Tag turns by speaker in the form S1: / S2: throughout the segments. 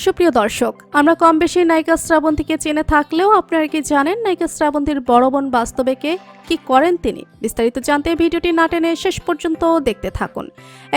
S1: সুপ্রিয় দর্শক, আমরা কম বেশি নায়িকা শ্রাবন্তীকে চেনে থাকলেও আপনারা কি জানেন নায়িকা শ্রাবন্তীর বড় বোন বাস্তবে কি করেন তিনি? বিস্তারিত জানতে ভিডিওটি না টেনে শেষ পর্যন্ত দেখতে থাকুন।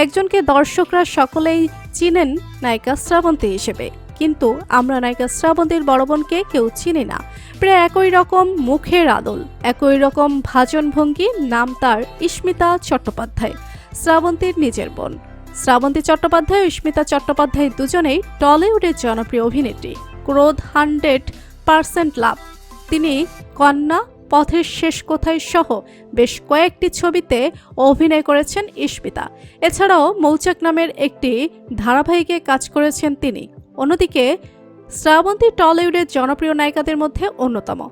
S1: একজনকে দর্শকরা সকলেই চিনেন নায়িকা শ্রাবন্তী হিসেবে, কিন্তু আমরা নায়িকা শ্রাবন্তীর বড় বোনকে কেউ চিনি না। প্রায় একই রকম মুখের আদল, একই রকম ভাজন ভঙ্গি। নাম তার ইস্মিতা চট্টোপাধ্যায়, শ্রাবন্তীর নিজের বোন। শ্রাবন্তী চট্টোপাধ্যায় ও ইস্মিতা চট্টোপাধ্যায় দুজনেই টলিউডের জনপ্রিয় অভিনেত্রী। ক্রোধ, 100% লাভ, তিনি কন্যা, পথের শেষ কোথায় সহ বেশ কয়েকটি ছবিতে অভিনয় করেছেন ইস্মিতা। এছাড়াও মৌচাক নামের একটি ধারাবাহিকে কাজ করেছেন তিনি। অন্যদিকে শ্রাবন্তী টলিউডের জনপ্রিয় নায়িকাদের মধ্যে অন্যতম।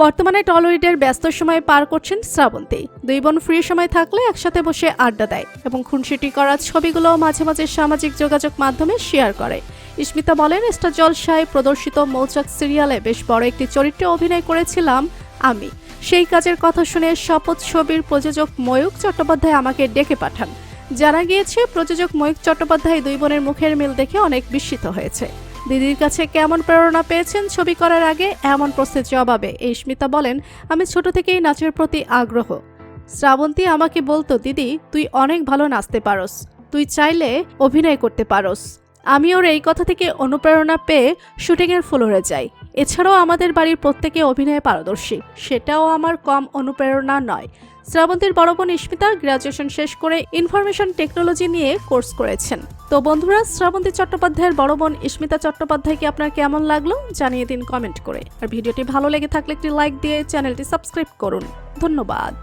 S1: বর্তমানে টলিউডের ব্যস্ত সময় পার করছেন শ্রাবন্তী। দুই বোন ফ্রি সময় থাকলে একসাথে বসে আড্ডা দেয় এবং খুনসুটি করা ছবিগুলো মাঝে মাঝে সামাজিক যোগাযোগ মাধ্যমে শেয়ার করে। ইস্মিতা বলেন, স্টার জলসায় প্রদর্শিত মৌচাক সিরিয়ালে বেশ বড় একটি চরিত্রে অভিনয় করেছিলাম আমি। সেই কাজের কথা শুনে শপথ ছবির প্রযোজক ময়ূক চট্টোপাধ্যায় আমাকে ডেকে পাঠান। জানা গিয়েছে, প্রযোজক ময়ূক চট্টোপাধ্যায় দুই বোনের মুখের মিল দেখে অনেক বিস্মিত হয়েছে। দিদির কাছে কেমন প্রেরণা পেয়েছেন ছবি করার আগে, এমন প্রশ্নের জবাবে ইস্মিতা বলেন, আমি ছোট থেকেই নাচের প্রতি আগ্রহ। শ্রাবন্তী আমাকে বলতো, দিদি তুই অনেক ভালো নাচতে পারস, তুই চাইলে অভিনয় করতে পারস। আমি ওর এই কথা থেকে অনুপ্রেরণা পেয়ে শুটিংয়ের ফ্লোরে যাই। এছাড়াও আমাদের বাড়ির প্রত্যেকে অভিনয়ে পারদর্শী, সেটাও আমার কম অনুপ্রেরণা নয়। শ্রাবন্তীর বড় বোন ইস্মিতা গ্রাজুয়েশন শেষ করে ইনফরমেশন টেকনোলজি নিয়ে কোর্স করেছেন। তো বন্ধুরা, শ্রাবন্তী চট্টোপাধ্যায়ের বড় বোন ইস্মিতা চট্টোপাধ্যায়কে আপনার কেমন লাগলো জানিয়ে দিন কমেন্ট করে। আর ভিডিওটি ভালো লেগে থাকলে একটি লাইক দিয়ে চ্যানেলটি সাবস্ক্রাইব করুন। ধন্যবাদ।